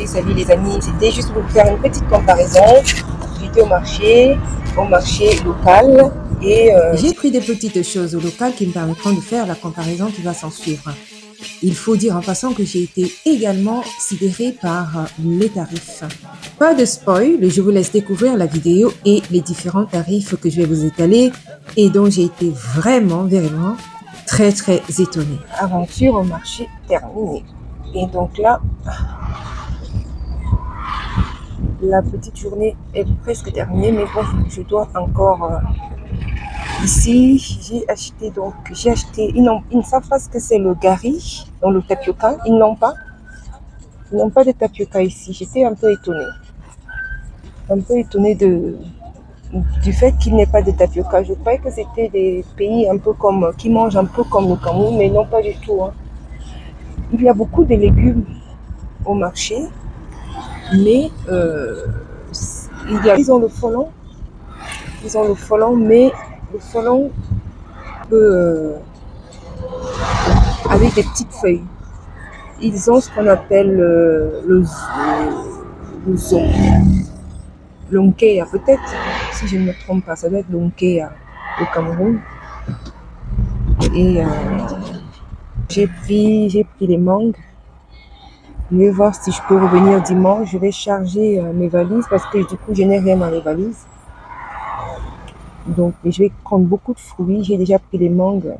Salut les amis, c'était juste pour vous faire une petite comparaison. J'étais au marché local et j'ai pris des petites choses au local qui me permettront de faire la comparaison qui va s'en suivre. Il faut dire en passant que j'ai été également sidérée par les tarifs. Pas de spoil, je vous laisse découvrir la vidéo et les différents tarifs que je vais vous étaler et dont j'ai été vraiment très étonnée. Aventure au marché terminée. Et donc là, la petite journée est presque terminée, mais bon, je dois encore... Ici, j'ai acheté, ils ne savent pas ce que c'est le gari, dans le tapioca, ils n'ont pas de tapioca ici. J'étais un peu étonnée du fait qu'il n'y ait pas de tapioca. Je croyais que c'était des pays un peu comme, qui mangent un peu comme le Cameroun, mais non, pas du tout. Hein. Il y a beaucoup de légumes au marché, mais ils ont le folon, mais le folon avec des petites feuilles. Ils ont ce qu'on appelle le zon. L'onkéa, peut-être, si je ne me trompe pas, ça doit être l'onkéa au Cameroun. Et j'ai pris les mangues. Je vais voir si je peux revenir dimanche. Je vais charger mes valises parce que du coup, je n'ai rien dans les valises. Donc, je vais prendre beaucoup de fruits. J'ai déjà pris les mangues.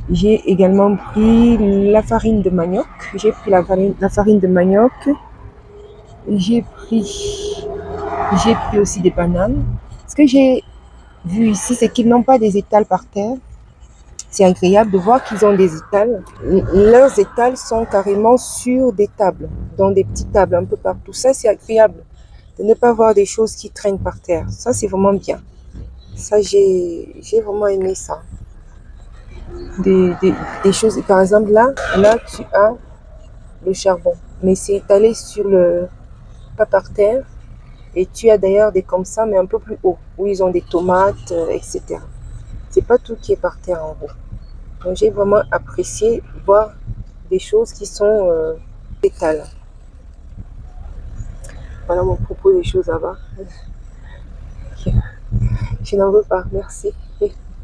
J'ai également pris la farine de manioc. J'ai pris la farine de manioc. J'ai pris aussi des bananes. Ce que j'ai vu ici, c'est qu'ils n'ont pas des étals par terre. C'est agréable de voir qu'ils ont des étals. Leurs étals sont carrément sur des tables, dans des petites tables un peu partout. Ça, c'est agréable de ne pas voir des choses qui traînent par terre. Ça, c'est vraiment bien. Ça, j'ai vraiment aimé ça. Des choses, par exemple, là, tu as le charbon, mais c'est étalé sur pas par terre. Et tu as d'ailleurs des comme ça, mais un peu plus haut, où ils ont des tomates, etc. C'est pas tout qui est par terre en haut. Donc j'ai vraiment apprécié voir des choses qui sont étales. Voilà mon propos des choses à voir. Je n'en veux pas, merci.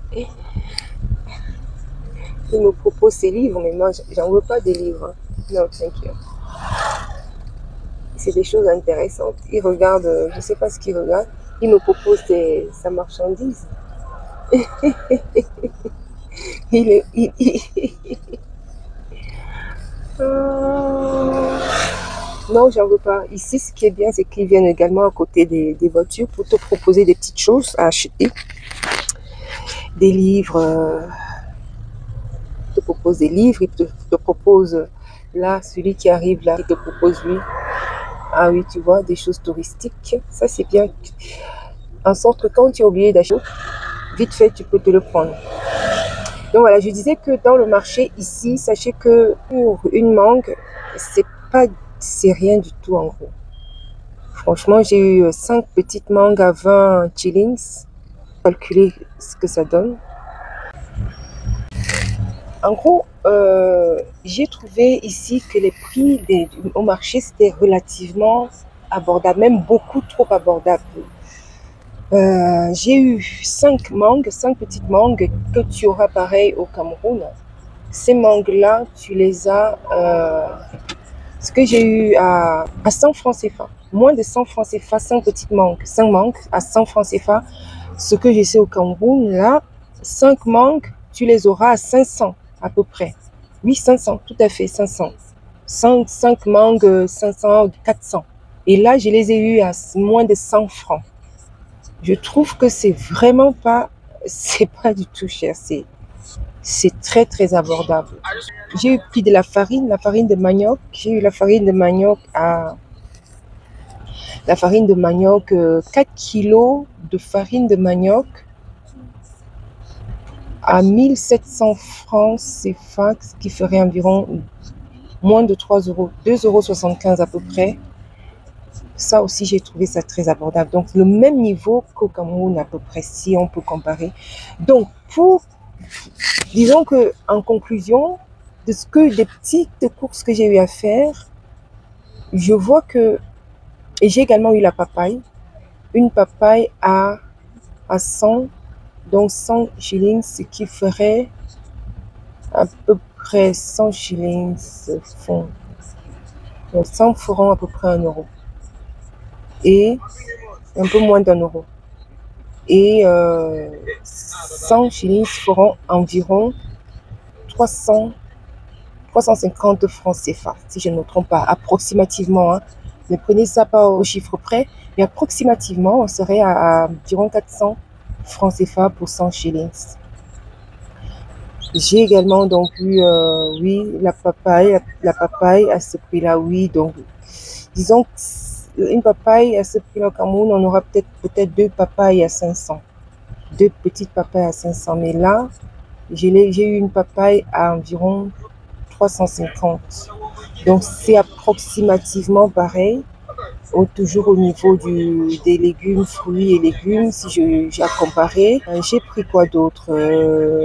Il me propose ses livres, mais moi j'en veux pas des livres. Non, t'inquiète. C'est des choses intéressantes. Il regarde, je ne sais pas ce qu'il regarde. Il me propose sa marchandise. Non, j'en veux pas. Ici, ce qui est bien, c'est qu'ils viennent également à côté des voitures pour te proposer des petites choses à acheter. Des livres. Ils te proposent des livres. Ils te proposent, là, celui qui arrive là, il te propose lui. Ah oui, tu vois, des choses touristiques. Ça, c'est bien. En sorte que quand tu as oublié d'acheter, vite fait, tu peux te le prendre. Donc voilà, je disais que dans le marché ici, sachez que pour une mangue, c'est rien du tout en gros. Franchement, j'ai eu 5 petites mangues à 20 shillings. Calculer ce que ça donne. En gros, j'ai trouvé ici que les prix au marché, c'était relativement abordable, même beaucoup trop abordable. J'ai eu 5 petites mangues que tu auras pareil au Cameroun. Ces mangues-là, tu les as, ce que j'ai eu à 100 francs CFA, moins de 100 francs CFA, 5 petites mangues, 5 mangues à 100 francs CFA. Ce que je sais au Cameroun, là, 5 mangues, tu les auras à 500 à peu près. Oui, 500, tout à fait, 500. 5 mangues, 500, 400. Et là, je les ai eues à moins de 100 francs. Je trouve que c'est pas du tout cher, c'est très abordable. J'ai pris de la farine de manioc. J'ai eu la farine de manioc 4 kilos de farine de manioc à 1700 francs CFA, ce qui ferait environ moins de 3 euros, 2,75 € à peu près. Ça aussi, j'ai trouvé ça très abordable. Donc, le même niveau qu'au Cameroun à peu près, si on peut comparer. Donc, disons que en conclusion, des petites courses que j'ai eu à faire, je vois que, et j'ai également eu la papaye, une papaye à 100, donc 100 shillings, ce qui ferait à peu près 100 shillings font, donc 100 feront à peu près 1 euro. Et un peu moins d'1 euro. Et 100 shillings feront environ 350 francs CFA, si je ne me trompe pas, approximativement. Hein. Ne prenez ça pas au chiffre près, mais approximativement, on serait à environ 400 francs CFA pour 100 shillings. J'ai également donc eu, oui, la papaye à ce prix-là, oui. Donc, disons une papaye à ce prix-là au Cameroun, on aura peut-être 2 papayes à 500. 2 petites papayes à 500. Mais là, j'ai eu une papaye à environ 350. Donc, c'est approximativement pareil. Toujours au niveau des légumes, fruits et légumes, si j'ai à comparer. J'ai pris quoi d'autre?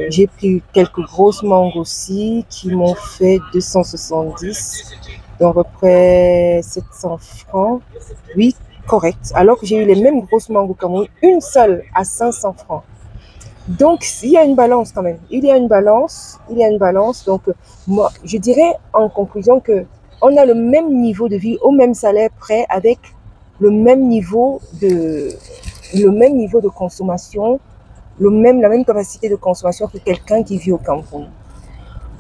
J'ai pris quelques grosses mangues aussi qui m'ont fait 270, donc à peu près 700 francs. Oui, correct. Alors que j'ai eu les mêmes grosses mangues au Cameroun, une seule à 500 francs. Donc, il y a une balance quand même. Il y a une balance. Donc, moi, je dirais en conclusion que on a le même niveau de vie, au même salaire près, avec le même niveau de consommation, la même capacité de consommation que quelqu'un qui vit au Cameroun.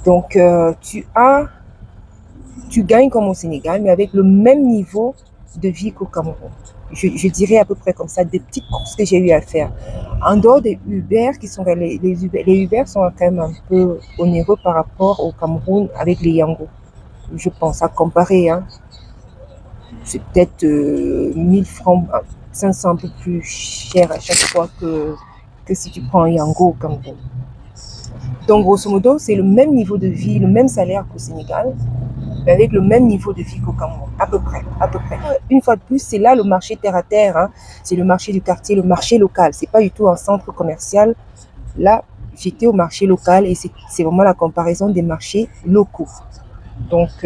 Donc, tu gagnes comme au Sénégal, mais avec le même niveau de vie qu'au Cameroun. Je dirais à peu près comme ça, des petites courses que j'ai eu à faire. En dehors des Uber, les Uber sont quand même un peu onéreux par rapport au Cameroun avec les Yango. Je pense, à comparer, hein. C'est peut-être 1000 francs, 500 un peu plus cher à chaque fois que si tu prends un Yango au Cameroun. Donc, grosso modo, c'est le même niveau de vie, le même salaire qu'au Sénégal, mais avec le même niveau de vie qu'au Cameroun, à peu près. Une fois de plus, c'est là le marché terre à terre, hein. C'est le marché du quartier, le marché local. C'est pas du tout un centre commercial. Là, j'étais au marché local et c'est vraiment la comparaison des marchés locaux. Donc,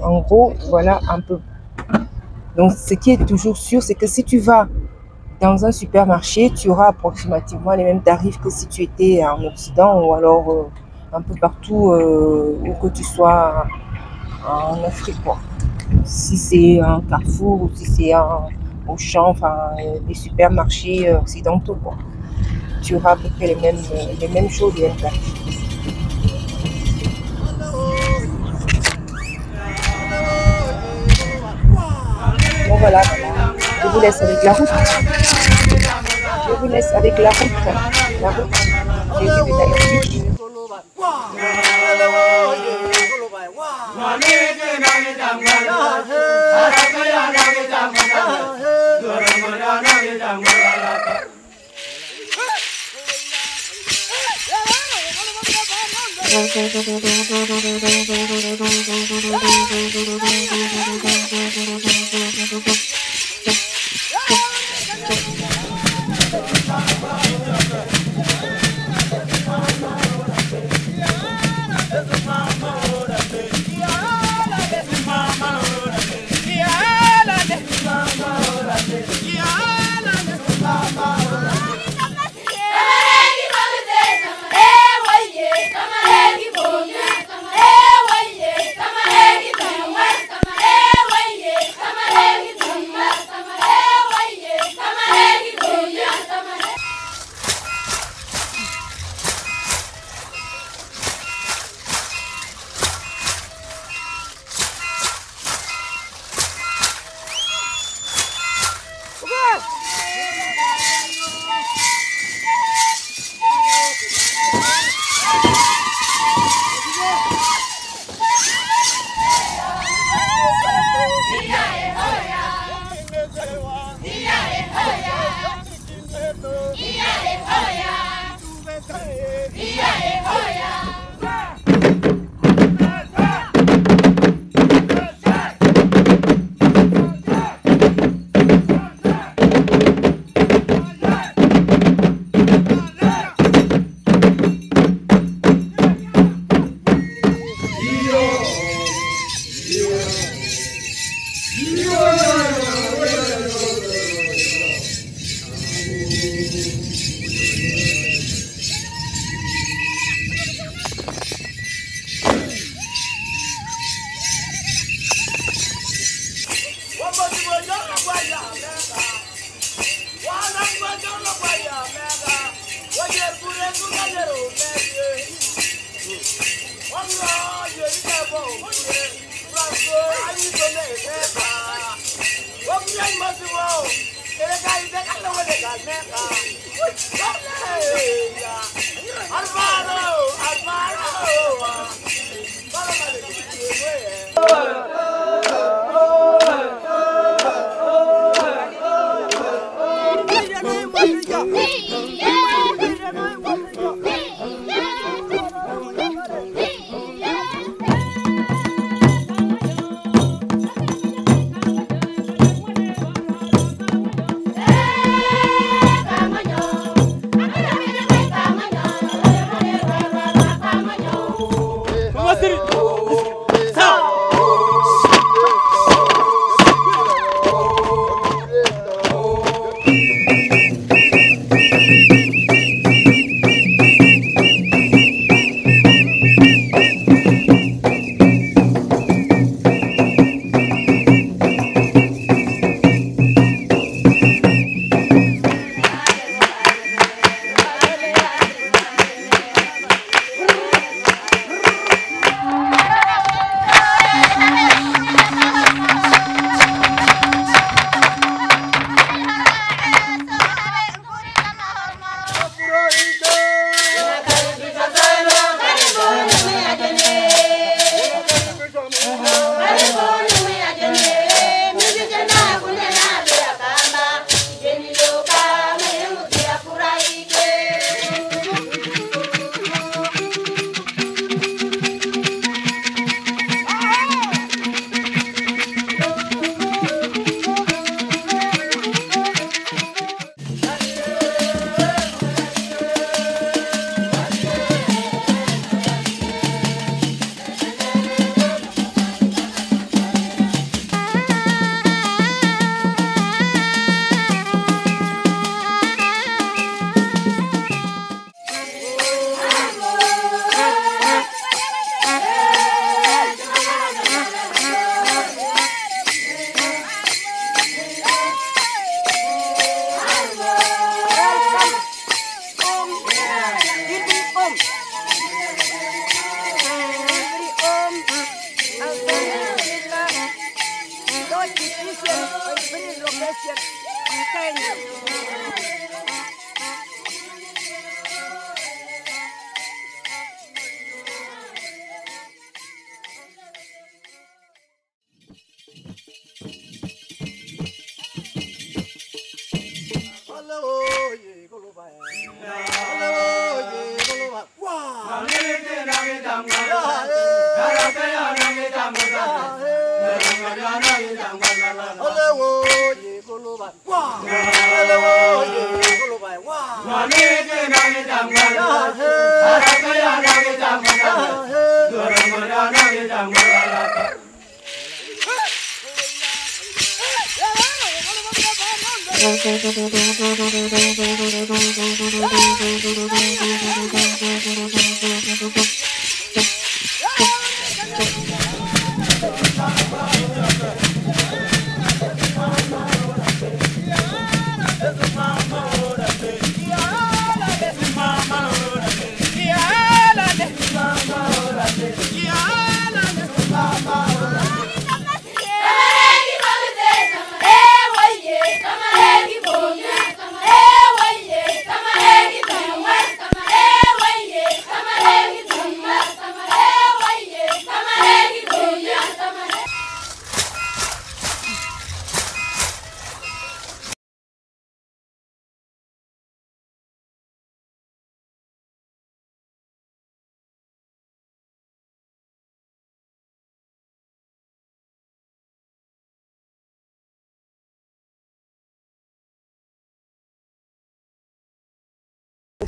en gros, voilà un peu. Donc, ce qui est toujours sûr, c'est que si tu vas dans un supermarché, tu auras approximativement les mêmes tarifs que si tu étais en Occident ou alors un peu partout où que tu sois en Afrique, quoi. Si c'est un Carrefour ou si c'est un Auchan, enfin les supermarchés occidentaux, quoi. Tu auras à peu près les mêmes choses, les mêmes tarifs. Bon voilà, je vous laisse avec la route. J'ai été de Tahiti.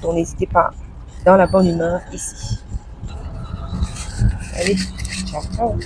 Donc n'hésitez pas, dans la bonne humeur ici. Allez, ciao, ciao.